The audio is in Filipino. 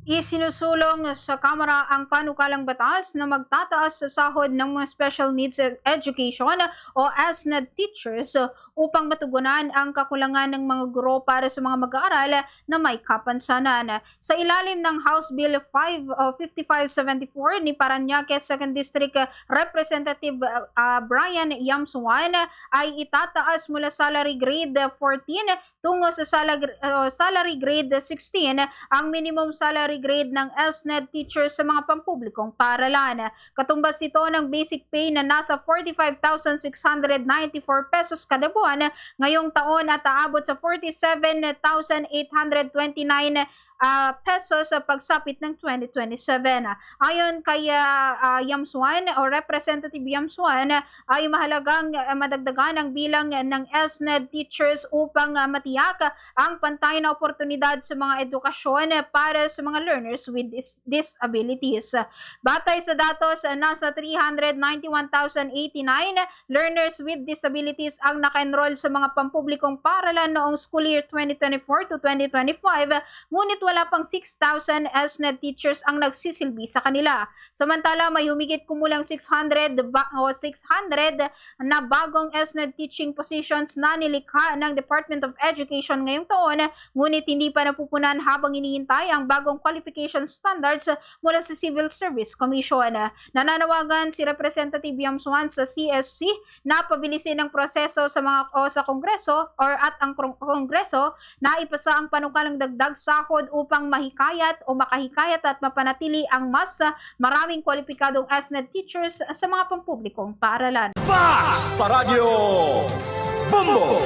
Isinusulong sa Kamara ang panukalang batas na magtataas sa sahod ng mga Special Needs Education o SNED teachers upang matugunan ang kakulangan ng mga guro para sa mga mag-aaral na may kapansanan. Sa ilalim ng House Bill 5574 ni Parañaque 2nd District Representative Brian Yamsuan ay itataas mula salary grade 14 tungo sa salary grade 16 ang minimum salary grade ng SNED teachers sa mga pampublikong paaralan. Katumbas ito ng basic pay na nasa 45,694 pesos kada buwan ngayong taon at aabot sa 47,829 pesos sa pagsapit ng 2027. Ayon kay Yamsuan o Representative Yamsuan ay mahalagang madagdagan ang bilang ng SNED teachers upang matiyak ang pantay na oportunidad sa mga edukasyon para sa mga learners with disabilities. Batay sa datos, nasa 391,089 learners with disabilities ang naka-enroll sa mga pampublikong paaralan noong school year 2024 to 2025, ngunit wala pang 6,000 SNED teachers ang nagsisilbi sa kanila. Samantala, may humigit kumulang 600 na bagong SNED teaching positions na nilikha ng Department of Education ngayong taon, ngunit hindi pa napupunan habang hinihintay ang bagong qualification standards mula sa Civil Service Commission. Nananawagan si Representative Yamsuan sa CSC na pabilisin ang proseso sa Kongreso at ang Kongreso na ipasa ang panukalang dagdag sahod upang makahikayat at mapanatili ang mas maraming kwalipikadong SNED teachers sa mga pampublikong paaralan. Fast sa Radyo Bumbo!